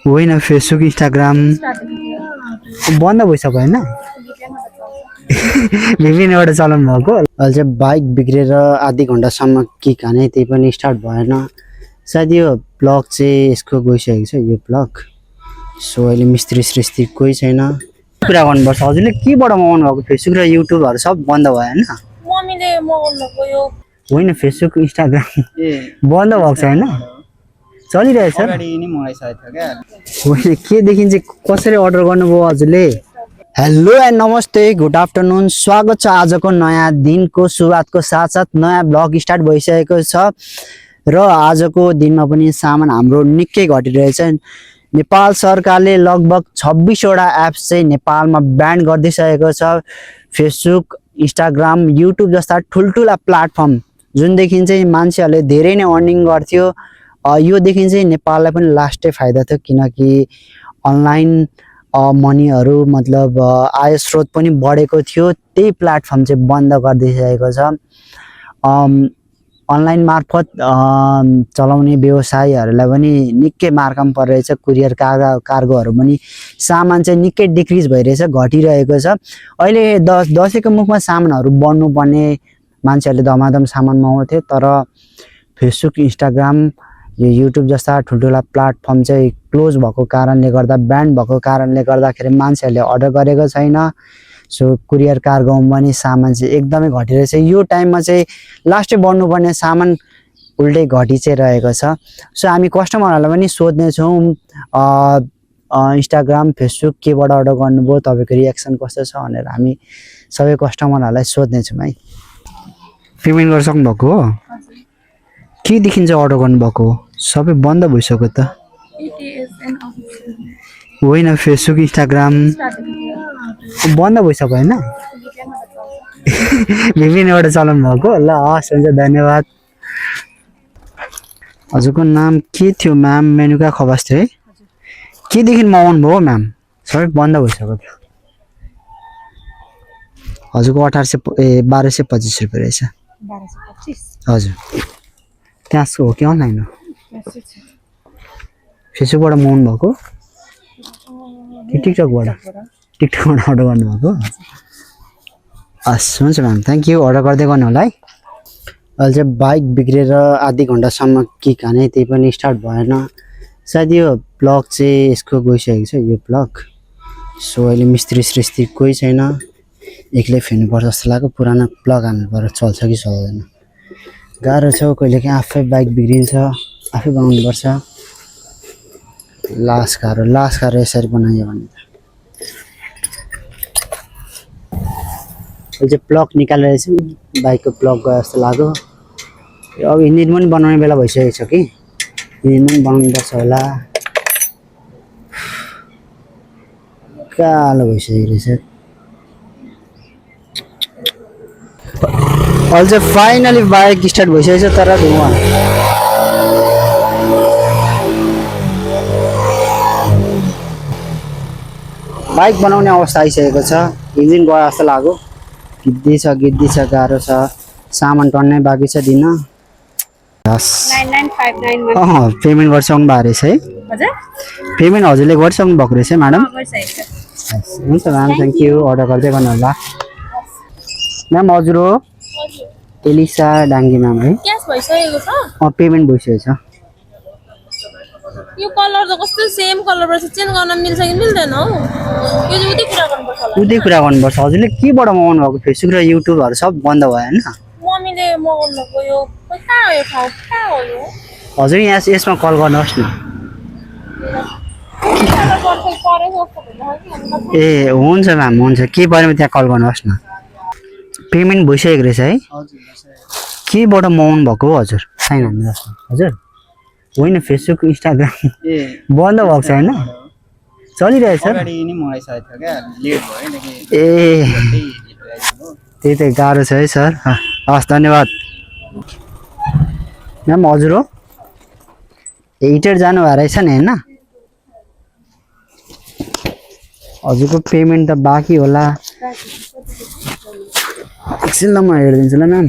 होइन Facebook Instagram बन्द भइसक्यो होइन VPN-बाट चलाउनु भएको अहिले चाहिँ बाइक बिग्रेर आधी घन्टासम्म के खाने त्यही पनि स्टार्ट भएन सायद यो प्लग चाहिँ यसको गइसकेको छ यो प्लग सो अहिले मिस्त्री सृष्टि कोही छैन कुरा गर्नुपर्छ हजुरले केबाट मगाउनु भएको फेसबुक र युट्युबहरू सब बन्द भयो होइन मम्मीले मगाउनु गयो होइन फेसबुक इन्स्टाग्राम बन्द भएको छ होइन चलिरहेछ होइन केदेखि चाहिँ कसरी अर्डर गर्नुभयो हजुरले हेलो एन्ड नमस्ते गुड आफ्टरनुन स्वागत छ आजको नयाँ दिनको सुरुवातको साथसाथ नयाँ ब्लग स्टार्ट भइसकेको छ र आजको दिनमा पनि सामान हाम्रो निकै घटिरहेछ नेपाल सरकारले लगभग 26वटा एप्स चाहिँ नेपालमा ब्यान गरिदिइसकेको छ फेसबुक इन्स्टाग्राम युट्युब जस्ता ठुल्ठुला प्लेटफर्म जुनदेखि चाहिँ मान्छेहरूले धेरै नै अर्निङ गर्थ्यो योदेखि चाहिँ नेपाललाई पनि लास्टै फाइदा थियो किनकि अनलाइन मनीहरू मतलब आय स्रोत पनि बढेको थियो त्यही प्लेटफर्म चाहिँ बन्द गरिदिइसकेको छ अनलाइन मार्फत चलाउने व्यवसायीहरूलाई पनि निकै मार्कम परिरहेछ कुरियर कार्गोहरू पनि सामान चाहिँ निकै डिक्रिज भइरहेछ घटिरहेको छ अहिले दसैँको मुखमा सामानहरू बढ्नुपर्ने मान्छेहरूले धमाधम सामान मगाउँथे तर फेसबुक इन्स्टाग्राम यो युट्युब जस्ता ठुल्ठुला प्लेटफर्म चाहिँ क्लोज भएको कारणले गर्दा ब्यान भएको कारणले गर्दाखेरि मान्छेहरूले अर्डर गरेको छैन सो कुरियर कार्गोमा पनि सामान चाहिँ एकदमै घटिरहेछ यो टाइममा चाहिँ लास्टै बढ्नुपर्ने सामान उल्टै घटि चाहिँ रहेको छ सो हामी कस्टमरहरूलाई पनि सोध्नेछौँ इन्स्टाग्राम फेसबुक केबाट अर्डर गर्नुभयो तपाईँको रियाक्सन कस्तो छ भनेर हामी सबै कस्टमरहरूलाई सोध्नेछौँ है पेमेन्ट गरिसक्नु भएको हो केदेखि चाहिँ अर्डर गर्नुभएको हो सबै बन्द भइसक्यो त होइन फेसबुक इन्स्टाग्राम बन्द भइसक्यो होइन VPN-बाट चलाउनु भएको ल हस् हुन्छ धन्यवाद हजुरको नाम के थियो म्याम मेनुका खवास थियो है केदेखि मगाउनु भयो म्याम सबै बन्द भइसक्यो त हजुरको 1225 रुपियाँ रहेछ 1225 हजुर त्यहाँको हो कि अनलाइन हो फेसबुकबाट मगाउनु भएको कि टिकटकबाट अर्डर गर्नुभएको हस् हुन्छ म्याम थ्याङ्क यू अर्डर गर्दै गर्नु होला है अहिले चाहिँ बाइक बिग्रेर आधी घन्टासम्म के खाने त्यही पनि स्टार्ट भएन सायद यो प्लग चाहिँ यसको गइसकेको छ यो प्लग सो अहिले मिस्त्री सृष्टि कोही छैन एक्लै फेर्नुपर्छ जस्तो लाग्यो पुरानो प्लग हाल्नुपर्छ चल्छ कि चल्दैन गाह्रो छ कहिलेकाहीँ आफै बाइक बिग्रिन्छ आफै बनाउनुपर्छ लास गाह्रो यसरी बनायो भने अहिले चाहिँ प्लग निकालेर चाहिँ बाइकको प्लग गयो जस्तो लाग्यो अब इन्जिन पनि बनाउने बेला भइसकेको छ कि इन्जिन पनि बनाउनुपर्छ होला कालो भइसकेको रहेछ अहिले चाहिँ फाइनली बाइक स्टार्ट भइसकेको छ तर धुवा बाइक बनाउने अवस्था आइसकेको छ इन्जिन गयो जस्तो लाग्यो गिद्दी छ गाह्रो छ सामान टन्नै बाँकी छ दिन 9959 पेमेन्ट गरिसक्नु भएको रहेछ है पेमेन्ट हजुरले गरिसक्नु भएको रहेछ म्याडम हुन्छ म्याम थ्याङ्क यू अर्डर गर्दै गर्नु होला म्याम हजुर हो एलिसा डाङ्गी म्याम है पेमेन्ट भइसकेको छ यो कलर त कस्तो सेम कलर रहेछ चेन्ज गर्न मिल्छ कि मिल्दैन हौ यो चाहिँ उतै कुरा गर्नुपर्छ हजुरले केबाट मगाउनु भएको फेसबुक र युट्युबहरू सब बन्द भयो होइन मम्मीले मगाउनु गयो कहाँ हो यो ठाउँ कहाँ हो यो हजुर यसमा कल गर्नुहोस् न ए हुन्छ म्याम हुन्छ के पऱ्यो त्यहाँ कल गर्नुहोस् न पेमेन्ट भइसकेको रहेछ है केबाट मगाउनु भएको हो हजुर साइन हान्नुहोस् हजुर होइन फेसबुक इन्स्टाग्राम बन्द भएको छ होइन चलिरहेछ ए त्यही त गाह्रो छ है सर हस् धन्यवाद म्याम हजुर हो हिटर जानुभएको रहेछ नि होइन हजुरको पेमेन्ट त बाँकी होला एकछिन ल म हेरिदिन्छु ल म्याम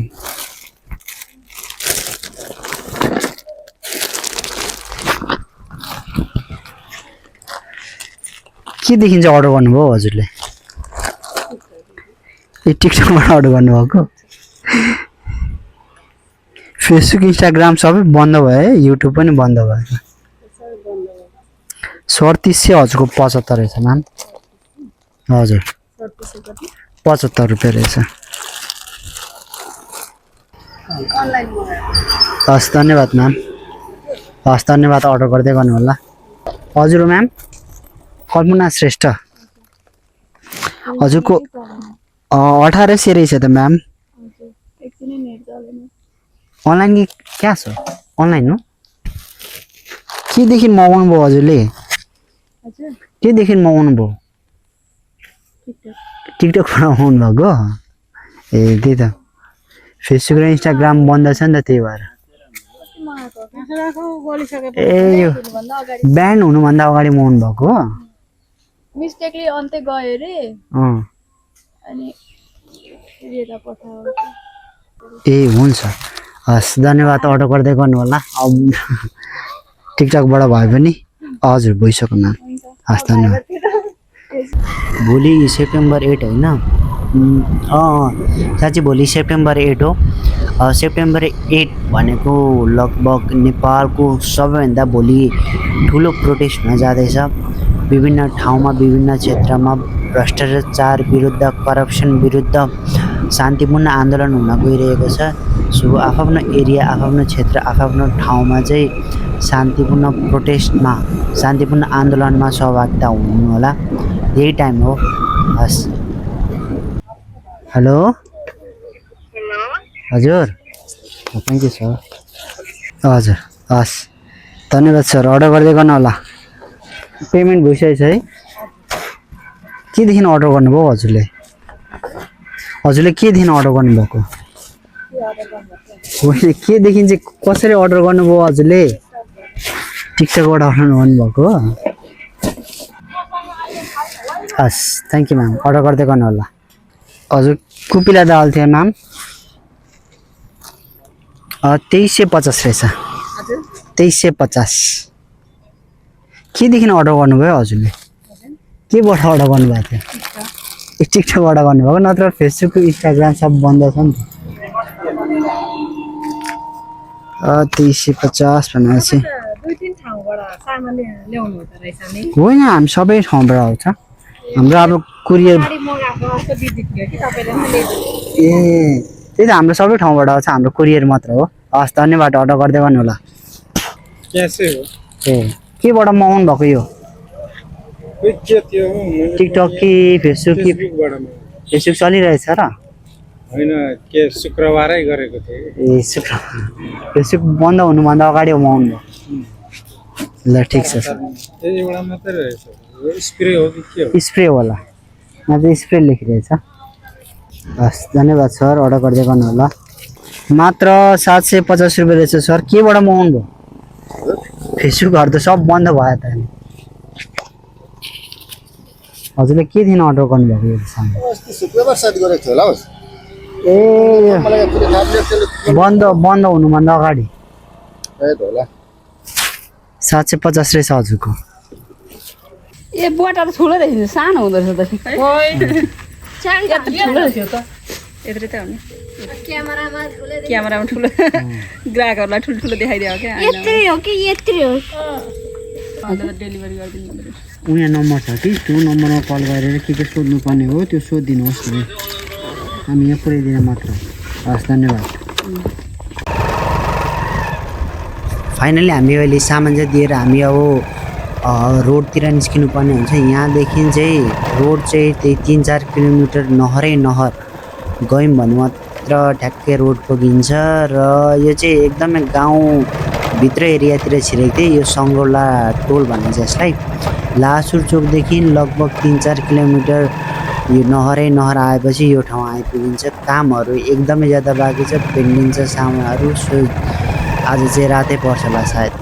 केदेखि चाहिँ अर्डर गर्नुभयो हजुरले ए टिकटकबाट अर्डर गर्नुभएको फेसबुक इन्स्टाग्राम सबै बन्द भयो है युट्युब पनि बन्द भयो 3700 हजुरको 75 रहेछ म्याम हजुर 75 रुपियाँ रहेछ हस् धन्यवाद म्याम हस् धन्यवाद अर्डर गर्दै गर्नु होला हजुर म्याम कल्पना श्रेष्ठ हजुरको 1800 रहेछ त म्याम अनलाइन कि क्यास हो अनलाइन हो केदेखि मगाउनु भयो हजुरले केदेखि मगाउनु भयो टिकटकबाट मगाउनु भएको ए त्यही त फेसबुक र इन्स्टाग्राम बन्द छ नि त त्यही भएर ए यो ब्यान्ड हुनुभन्दा अगाडि मगाउनु भएको हो मिस्टेकली अन्ते गयो रे अनि यता पठाउ ए हुन्छ हस् धन्यवाद अर्डर गर्दै गर्नु होला अब टिकटकबाट भयो भने हजुर भइसक्यो म्याम हस् धन्यवाद भोलि सेप्टेम्बर 8 होइन साँच्चै भोलि सेप्टेम्बर 8 हो सेप्टेम्बर 8 भनेको लगभग नेपालको सबैभन्दा भोलि ठुलो प्रोटेस्ट हुन जाँदैछ विभिन्न ठाउँमा विभिन्न क्षेत्रमा भ्रष्टाचार विरुद्ध करप्सन विरुद्ध शान्तिपूर्ण आन्दोलन हुन गइरहेको छ सो आफ्नो एरिया आफ्नो क्षेत्र आफ्नो ठाउँमा चाहिँ शान्तिपूर्ण प्रोटेस्टमा शान्तिपूर्ण आन्दोलनमा सहभागिता हुनु होला यही टाइम हो हस् हेलो हजुर थ्याङ्क यू सर हजुर हस् धन्यवाद सर अर्डर गर्दै गर्नु होला पेमेन्ट भइसकेको छ है केदेखि अर्डर गर्नुभयो हजुरले केदेखि अर्डर गर्नुभएको होइन केदेखि चाहिँ कसरी अर्डर गर्नुभयो हजुरले टिकटकबाट अर्डर गर्नुभएको हो हस् थ्याङ्क यू म्याम अर्डर गर्दै गर्नु होला हजुर कुपिला दाल थियो म्याम 2350 रहेछ 2350 केदेखि अर्डर गर्नुभयो हजुरले केबाट अर्डर गर्नुभएको थियो ए टिकटकबाट गर्नुभएको नत्र फेसबुक इन्स्टाग्राम सब बन्द छ नि त 2350 भनेपछि होइन हामी सबै ठाउँबाट आउँछ हाम्रो अब कुरियर ए त्यही त हाम्रो सबै ठाउँबाट आउँछ हाम्रो कुरियर मात्र हो हस् धन्यवाद अर्डर गर्दै गर्नु होला ए केबाट मगाउनु भएको यो टिकटक कि फेसबुक फेसबुक चलिरहेछ र होइन के शुक्रबारै गरेको थिएँ ए फेसबुक बन्द हुनुभन्दा अगाडि मगाउनु भयो ल ठिक छ सर एउटा मात्रै रहेछ स्प्रे हो कि के हो स्प्रे होला यहाँ चाहिँ स्प्रे लेखिरहेछ हस् धन्यवाद सर अर्डर गर्दै गर्नु होला मात्र 750 रुपियाँ रहेछ सर केबाट मगाउनु भयो फेसबुकहरू त सब बन्द भयो त हजुरले केदेखि अर्डर गर्नुभएको यो सामान शुक्रबार सायद गरेको थियो होला हौ ए बन्द हुनुभन्दा अगाडि सायद होला 750 रहेछ हजुरको ए बोटा त ठुलो रहेछ सानो हुँदो रहेछ त ठुलो रहेछ त यत्रो त हो नि क्यामेरामा ठुलो ग्राहकहरूलाई ठुल्ठुलो देखाइदियो क्या यत्रै हो कि यत्रै हो अन्त डेलिभरी गरिदिनु पर्यो उहाँ नम्बर छ कि त्यो नम्बरमा कल गरेर के सोध्नुपर्ने हो त्यो सोधिदिनुहोस् न हामी यहाँ पुऱ्याइदिन मात्र हस् धन्यवाद फाइनली हामी अहिले सामान चाहिँ दिएर हामी अब रोडतिर निस्किनु पर्ने हुन्छ यहाँदेखि चाहिँ रोड चाहिँ त्यही 3-4 किलोमिटर नहरै नहर गयौँ भने मात्र ठ्याक्कै रोड पुगिन्छ र यो चाहिँ एकदमै गाउँभित्र एरियातिर छिरेको थियो यो सङ्गौला टोल भनिन्छ यसलाई लासुर चोकदेखि लगभग 3-4 किलोमिटर यो नहरै नहर आएपछि यो ठाउँ आइपुगिन्छ कामहरू एकदमै ज्यादा बाँकी छ पेन्डिङ छ सामानहरू सो आज चाहिँ रातै पर्छ होला सायद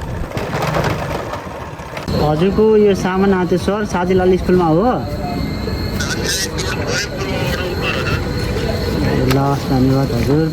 हजुरको यो सामान आएको थियो सर साथीलाल स्कुलमा हो ल धन्यवाद हजुर